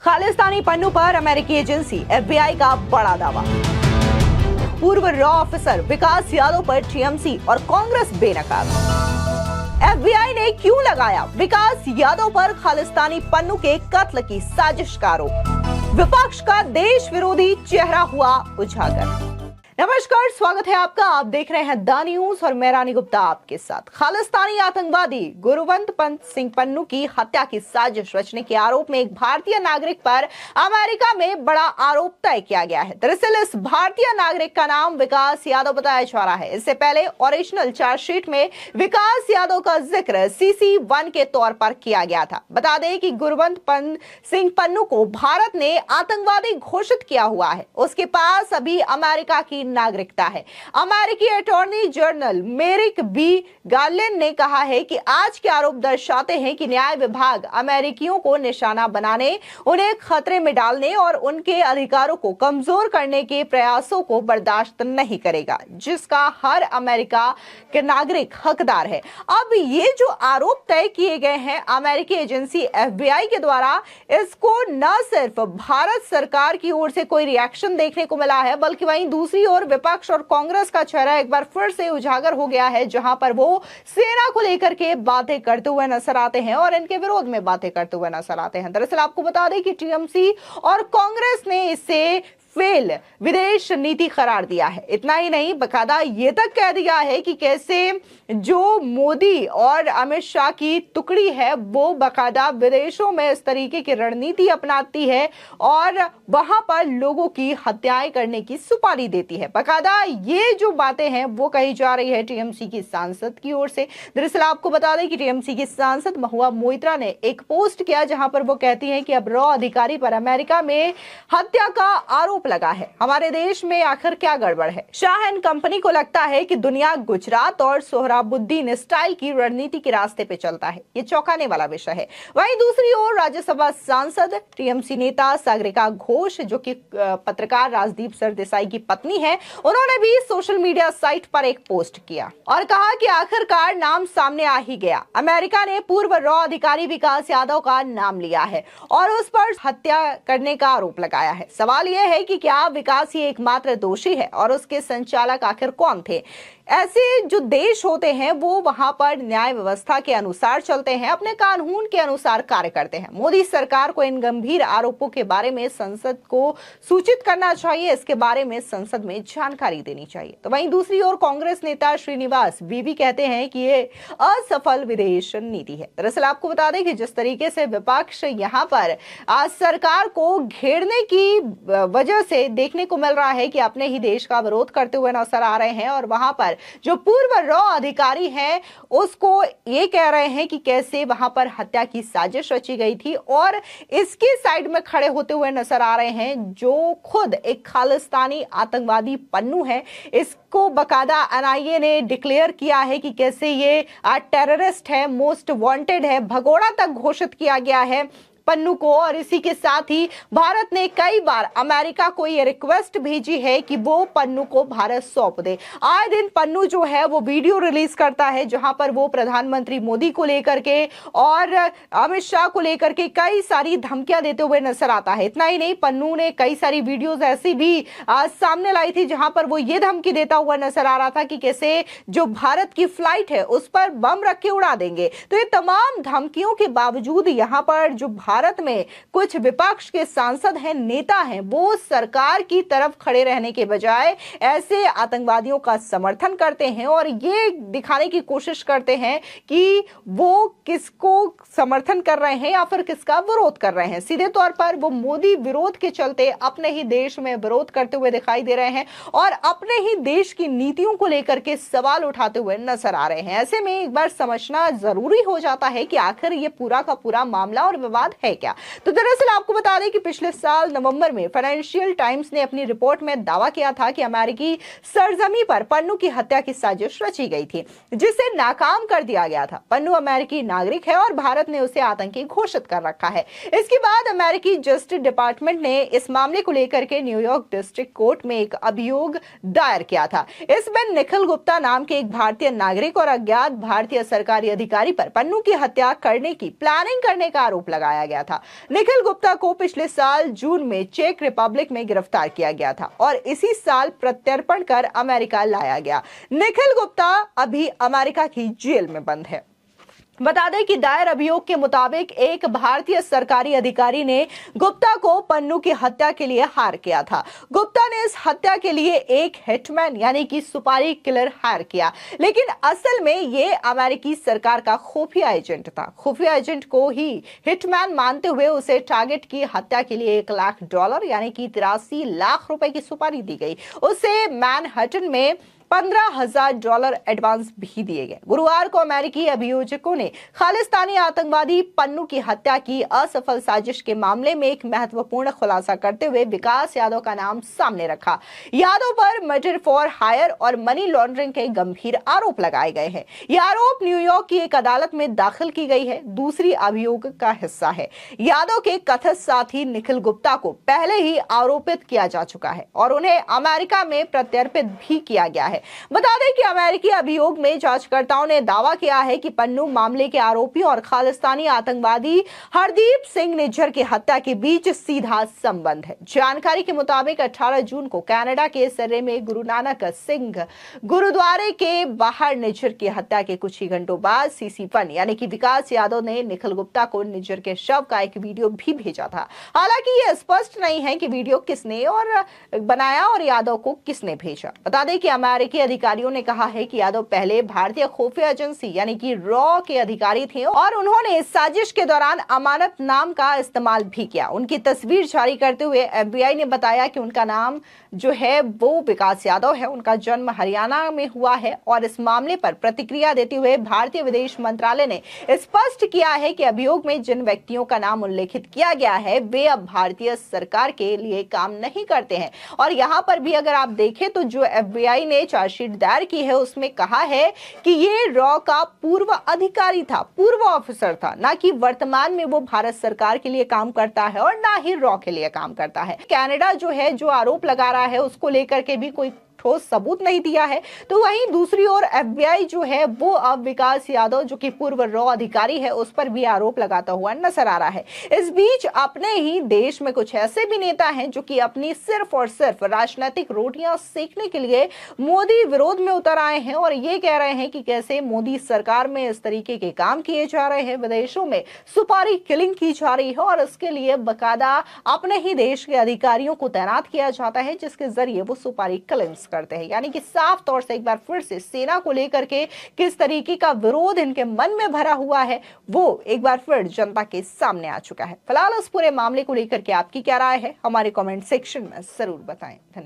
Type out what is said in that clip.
खालिस्तानी पन्नू पर अमेरिकी agency FBI का बड़ा दावा। पूर्व रॉ ऑफिसर विकास यादव पर टीएमसी और कांग्रेस बेनकाब। एफबीआई ने क्यों लगाया विकास यादव पर खालिस्तानी पन्नू के कत्ल की साजिश का आरोप। विपक्ष का देश विरोधी चेहरा हुआ उजागर। नमस्कार, स्वागत है आपका। आप देख रहे हैं द न्यूज और मैं रानी गुप्ता आपके साथ। खालिस्तानी आतंकवादी गुरवंत सिंह पन्नू की हत्या की साजिश रचने के आरोप में एक भारतीय नागरिक पर अमेरिका में बड़ा आरोप तय किया गया है। दरअसल इस भारतीय नागरिक का नाम विकास यादव बताया जा रहा है। इससे पहले ओरिजिनल चार्जशीट में विकास यादव का जिक्र CC1 के तौर पर किया गया था। बता दें कि गुरवंत सिंह पन्नू को भारत ने आतंकवादी घोषित किया हुआ है। उसके पास अभी अमेरिका की नागरिकता है। अमेरिकी अटॉर्नी जनरल मेरिक बी गार्लेन ने कहा है कि आज के आरोप दर्शाते हैं कि न्याय विभाग अमेरिकियों को निशाना बनाने, उन्हें खतरे में डालने और उनके अधिकारों को कमजोर करने के प्रयासों को बर्दाश्त नहीं करेगा, जिसका हर अमेरिका के नागरिक हकदार है। अब ये जो आरोप तय किए गए हैं अमेरिकी एजेंसी FBI के द्वारा, इसको न सिर्फ भारत सरकार की ओर से कोई रिएक्शन देखने को मिला है, बल्कि वहीं दूसरी ओर विपक्ष और कांग्रेस का चेहरा एक बार फिर से उजागर हो गया है, जहां पर वो सेना को लेकर के बातें करते हुए नजर आते हैं और इनके विरोध में बातें करते हुए नजर आते हैं। दरअसल आपको बता दें कि टीएमसी और कांग्रेस ने इसे फेल विदेश नीति करार दिया है। इतना ही नहीं, बकायदा ये तक कह दिया है कि कैसे जो मोदी और अमित शाह की टुकड़ी है वो बकायदा विदेशों में इस तरीके की रणनीति अपनाती है और वहां पर लोगों की हत्याएं करने की सुपारी देती है। बकायदा ये जो बातें हैं वो कही जा रही है टीएमसी की सांसद की ओर से। दरअसल आपको बता दें कि टीएमसी की सांसद महुआ मोइत्रा ने एक पोस्ट किया जहां पर वो कहती हैं कि अब रॉ अधिकारी पर अमेरिका में हत्या का आरोप लगा है। हमारे देश में आखिर क्या गड़बड़ है? शाह एंड कंपनी को लगता है कि दुनिया गुजरात और सोहराबुद्दीन स्टाइल की रणनीति के रास्ते पे चलता है। ये चौंकाने वाला विषय है। वहीं दूसरी ओर राज्यसभा सांसद टीएमसी नेता सागरिका घोष, जो कि पत्रकार राजदीप सरदेसाई की पत्नी है, उन्होंने भी सोशल मीडिया साइट पर एक पोस्ट किया और कहा कि आखिरकार नाम सामने आ ही गया। अमेरिका ने पूर्व रॉ अधिकारी विकास यादव का नाम लिया है और उस पर हत्या करने का आरोप लगाया है। सवाल यह है कि क्या विकास ही एकमात्र दोषी है और उसके संचालक आखिर कौन थे? ऐसे जो देश होते हैं वो वहां पर न्याय व्यवस्था के अनुसार चलते हैं, अपने कानून के अनुसार कार्य करते हैं। मोदी सरकार को इन गंभीर आरोपों के बारे में संसद को सूचित करना चाहिए, इसके बारे में संसद में जानकारी देनी चाहिए। तो वहीं दूसरी ओर कांग्रेस नेता श्रीनिवास बीवी कहते हैं कि ये असफल विदेश नीति है। दरअसल आपको बता दें कि जिस तरीके से विपक्ष यहाँ पर आज सरकार को घेरने की वजह से देखने को मिल रहा है कि अपने ही देश का विरोध करते हुए नजर आ रहे हैं और वहां पर जो पूर्व रॉ अधिकारी हैं उसको ये कह रहे हैं कि कैसे वहां पर हत्या की साजिश रची गई थी और इसके साइड में खड़े होते हुए नजर आ रहे हैं जो खुद एक खालिस्तानी आतंकवादी पन्नू है। इसको बकायदा NIA ने डिक्लेयर किया है कि कैसे ये टेररिस्ट है, मोस्ट वांटेड है, भगोड़ा तक घोषित किया गया है पन्नू को। और इसी के साथ ही भारत ने कई बार अमेरिका को ये रिक्वेस्ट भेजी है कि वो पन्नू को भारत सौंप दे। आए दिन पन्नू जो है वो वीडियो रिलीज करता है जहां पर वो प्रधानमंत्री मोदी को लेकर के और अमित शाह को लेकर के कई सारी धमकियां देते हुए नजर आता है। इतना ही नहीं, पन्नू ने कई सारी वीडियोस ऐसी भी सामने लाई थी जहां पर वो ये धमकी देता हुआ नजर आ रहा था कि कैसे जो भारत की फ्लाइट है उस पर बम रख के उड़ा देंगे। तो ये तमाम धमकियों के बावजूद यहाँ पर जो भारत में कुछ विपक्ष के सांसद हैं, नेता हैं, वो सरकार की तरफ खड़े रहने के बजाय ऐसे आतंकवादियों का समर्थन करते हैं और ये दिखाने की कोशिश करते हैं कि वो किसको समर्थन कर रहे हैं या फिर किसका विरोध कर रहे हैं। सीधे तौर पर वो मोदी विरोध के चलते अपने ही देश में विरोध करते हुए दिखाई दे रहे हैं और अपने ही देश की नीतियों को लेकर के सवाल उठाते हुए नजर आ रहे हैं। ऐसे में एक बार समझना जरूरी हो जाता है कि आखिर ये पूरा का पूरा मामला और विवाद है क्या। तो दरअसल आपको बता दें कि पिछले साल नवंबर में फाइनेंशियल टाइम्स ने अपनी रिपोर्ट में दावा किया था कि अमेरिकी सरजमी पर पन्नू की हत्या की साजिश रची गई थी, जिसे नाकाम कर दिया गया था। पन्नू अमेरिकी नागरिक है और भारत ने उसे आतंकी घोषित कर रखा है। इसके बाद अमेरिकी जस्टिस डिपार्टमेंट ने इस मामले को लेकर के न्यूयॉर्क डिस्ट्रिक्ट कोर्ट में एक अभियोग दायर किया था। इसमें निखिल गुप्ता नाम के एक भारतीय नागरिक और अज्ञात भारतीय सरकारी अधिकारी पर पन्नू की हत्या करने की प्लानिंग करने का आरोप लगाया गया गया था। निखिल गुप्ता को पिछले साल जून में चेक रिपब्लिक में गिरफ्तार किया गया था और इसी साल प्रत्यर्पण कर अमेरिका लाया गया। निखिल गुप्ता अभी अमेरिका की जेल में बंद है। बता दें कि दायर अभियोग के मुताबिक एक भारतीय सरकारी अधिकारी ने गुप्ता को पन्नू की हत्या के लिए हायर किया था। गुप्ता ने इस हत्या के लिए एक हिटमैन यानी कि सुपारी किलर हायर किया, लेकिन असल में ये अमेरिकी सरकार का खुफिया एजेंट था। खुफिया एजेंट को ही हिटमैन मानते हुए उसे टारगेट की हत्या के लिए $1 लाख यानी कि 83 लाख रुपए की सुपारी दी गई। उसे मैनहट्टन में $15,000 एडवांस भी दिए गए। गुरुवार को अमेरिकी अभियोजकों ने खालिस्तानी आतंकवादी पन्नू की हत्या की असफल साजिश के मामले में एक महत्वपूर्ण खुलासा करते हुए विकास यादव का नाम सामने रखा। यादव पर मर्डर फॉर हायर और मनी लॉन्ड्रिंग के गंभीर आरोप लगाए गए हैं। यह आरोप न्यूयॉर्क की एक अदालत में दाखिल की गई है। दूसरी अभियोग का हिस्सा है। यादव के कथित साथी निखिल गुप्ता को पहले ही आरोपित किया जा चुका है और उन्हें अमेरिका में प्रत्यर्पित भी किया गया है। बता दें कि अमेरिकी अभियोग में जांचकर्ताओं ने दावा किया है कि पन्नू मामले के आरोपी और खालिस्तानी आतंकवादी हरदीप सिंह निज्जर की हत्या के बीच सीधा संबंध है। जानकारी के मुताबिक 18 जून को कनाडा के सर्रे में गुरु नानक सिंह गुरुद्वारे के बाहर निज्जर की हत्या के कुछ ही घंटों बाद CC1 यानी कि विकास यादव ने निखिल गुप्ता को निज्जर के शव का एक वीडियो भी भेजा था। हालांकि यह स्पष्ट नहीं है कि वीडियो किसने और बनाया और यादव को किसने भेजा। बता दें कि अमेरिकी अधिकारियों ने कहा है कि यादव पहले भारतीय खुफिया एजेंसी यानी कि रॉ के अधिकारी थे और उन्होंने इस साजिश के दौरान अमानत नाम का इस्तेमाल भी किया। उनकी तस्वीर जारी करते हुए FBI ने बताया कि उनका नाम जो है वो विकास यादव है। उनका जन्म हरियाणा में हुआ है और इस मामले पर प्रतिक्रिया देते हुए भारतीय विदेश मंत्रालय ने स्पष्ट किया है कि अभियोग में जिन व्यक्तियों का नाम उल्लेखित किया गया है वे अब भारतीय सरकार के लिए काम नहीं करते हैं। और यहाँ पर भी अगर आप देखें तो जो FBI ने चार्जशीट दायर की है उसमें कहा है कि ये रॉ का पूर्व अधिकारी था, पूर्व ऑफिसर था, ना कि वर्तमान में वो भारत सरकार के लिए काम करता है और ना ही रॉ के लिए काम करता है। कनाडा जो है जो आरोप लगा रहा है उसको लेकर के भी कोई ठोस सबूत नहीं दिया है। तो वहीं दूसरी ओर FBI जो है वो अब विकास यादव जो कि पूर्व रॉ अधिकारी है उस पर भी आरोप लगाता हुआ नजर आ रहा है। इस बीच अपने ही देश में कुछ ऐसे भी नेता हैं जो कि अपनी सिर्फ और सिर्फ राजनीतिक रोटियां सेकने के लिए मोदी विरोध में उतर आए हैं और ये कह रहे हैं कि कैसे मोदी सरकार में इस तरीके के काम किए जा रहे हैं, विदेशों में सुपारी किलिंग की जा रही है और इसके लिए बकायदा अपने ही देश के अधिकारियों को तैनात किया जाता है जिसके जरिए वो सुपारी किलिंग करते हैं। यानी कि साफ तौर से एक बार फिर से सेना को लेकर के किस तरीके का विरोध इनके मन में भरा हुआ है वो एक बार फिर जनता के सामने आ चुका है। फिलहाल इस पूरे मामले को लेकर के आपकी क्या राय है हमारे कमेंट सेक्शन में जरूर बताएं। धन्यवाद।